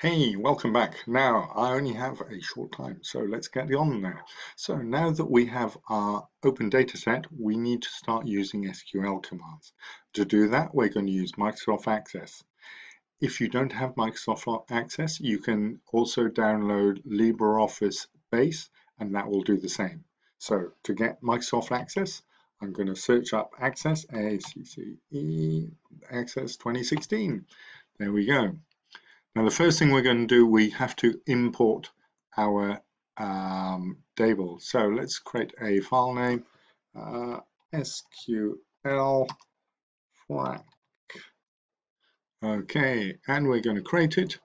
Hey, welcome back. Now, I only have a short time, so let's get on there. So now that we have our open data set, we need to start using SQL commands. To do that, we're going to use Microsoft Access. If you don't have Microsoft Access, you can also download LibreOffice Base, and that will do the same. So to get Microsoft Access, I'm going to search up Access, A-C-C-E, Access 2016. There we go. Now, the first thing we're going to do, we have to import our table. So let's create a file name, SQL FRAC. Okay, and we're going to create it.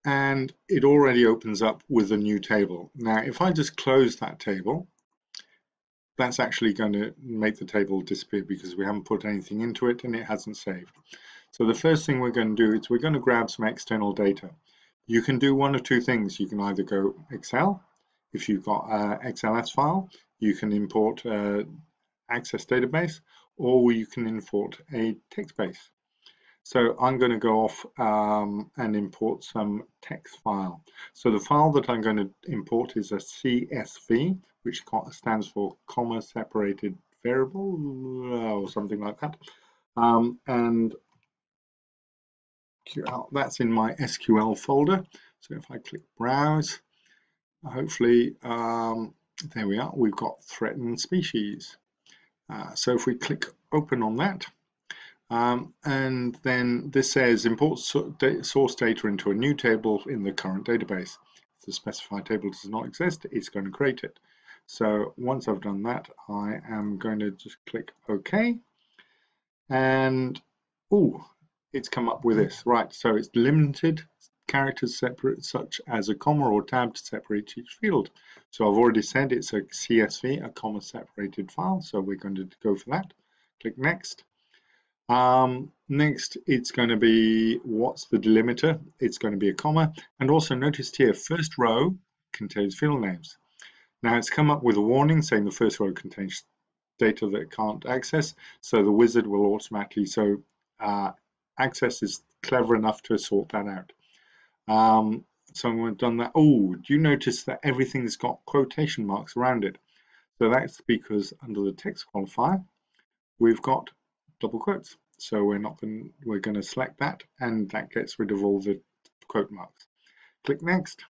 And it already opens up with a new table. Now, if I just close that table, that's actually going to make the table disappear because we haven't put anything into it and it hasn't saved. So the first thing we're going to do is we're going to grab some external data. You can do one of two things. You can either go Excel. If you've got an XLS file, you can import Access database, or you can import a text base. So I'm going to go off and import some text file. So the file that I'm going to import is a CSV, which stands for comma separated variable or something like that. And that's in my SQL folder. So if I click browse, hopefully, there we are, we've got threatened species. So if we click open on that, and then this says import source data into a new table in the current database. If the specified table does not exist, it's going to create it. So once I've done that, I am going to just click OK. And, oh, it's come up with this. Right, so it's limited characters separate, such as a comma or tab to separate each field. So I've already said it's a CSV, a comma separated file. So we're going to go for that. Click next. Next, it's going to be what's the delimiter? It's going to be a comma. And also notice here, first row contains field names. Now it's come up with a warning saying the first row contains data that it can't access. So the wizard will automatically, Access is clever enough to sort that out. So we've done that. Oh, do you notice that everything's got quotation marks around it? So that's because under the text qualifier, we've got double quotes. So we're going to select that, and that gets rid of all the quote marks. Click next.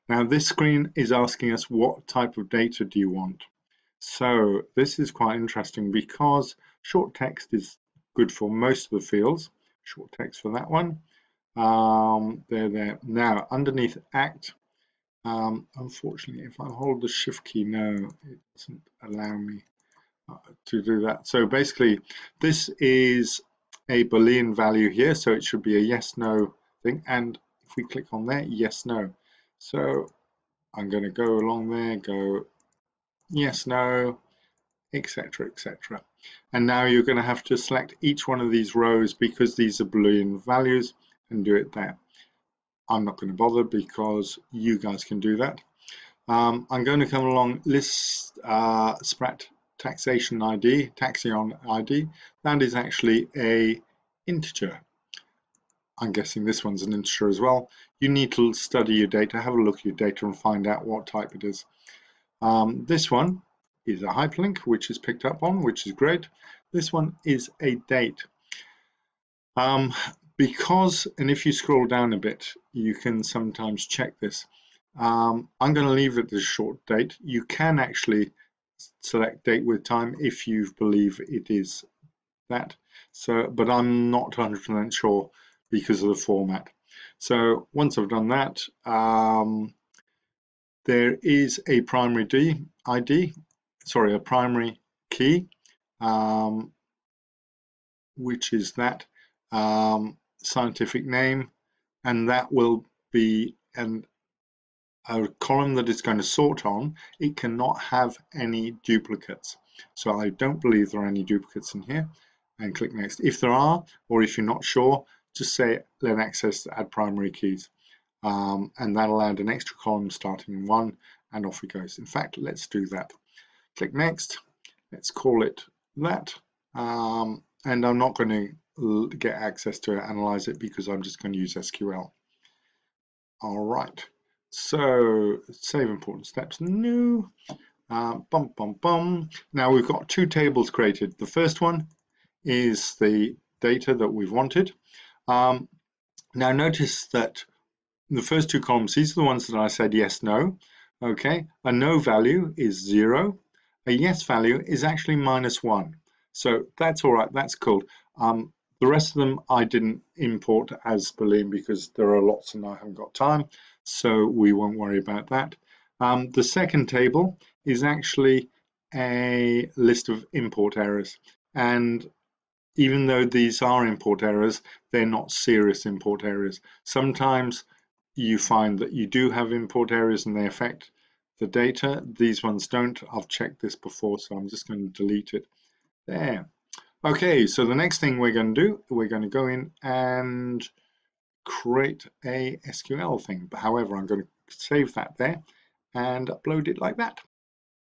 Now this screen is asking us what type of data do you want. So this is quite interesting because short text is good for most of the fields. Short text for that one. There. Now underneath Act, unfortunately, if I hold the Shift key, no, it doesn't allow me to do that. So basically, this is a Boolean value here, so it should be a yes/no thing. And if we click on there, yes/no. So I'm going to go along there, go yes/no, etc., etc. And now you're going to have to select each one of these rows because these are Boolean values and do it there. I'm not going to bother because you guys can do that. I'm going to come along list Sprat taxation ID, taxon ID. That is actually a integer. I'm guessing this one's an integer as well. You need to study your data, have a look at your data and find out what type it is. This one is a hyperlink, which is picked up on, which is great. This one is a date. Because, and if you scroll down a bit, you can sometimes check this. I'm going to leave it as short date. You can actually select date with time if you believe it is that. So, but I'm not 100% sure because of the format. So once I've done that, there is a primary a primary key, which is that scientific name, and that will be a column that it's going to sort on. It cannot have any duplicates. So I don't believe there are any duplicates in here, and click next. If there are, or if you're not sure, just say let access add primary keys. And that'll add an extra column starting in 1, and off it goes. In fact, let's do that. Click next. Let's call it that. And I'm not going to get access to it, analyze it, because I'm just going to use SQL. All right, so save important steps, new, bum, bum, bum. Now we've got two tables created. The first one is the data that we've wanted. Now notice that the first two columns, these are the ones that I said yes, no. Okay, a no value is 0. A yes value is actually -1. So that's all right, that's cool. The rest of them I didn't import as Boolean because there are lots and I haven't got time, so we won't worry about that. The second table is actually a list of import errors, and even though these are import errors, they're not serious import errors. Sometimes you find that you do have import errors and they affect the data. These ones don't. I've checked this before, so I'm just going to delete it. There. Okay, so the next thing we're going to do, we're going to go in and create a SQL thing. But however, I'm going to save that there and upload it like that.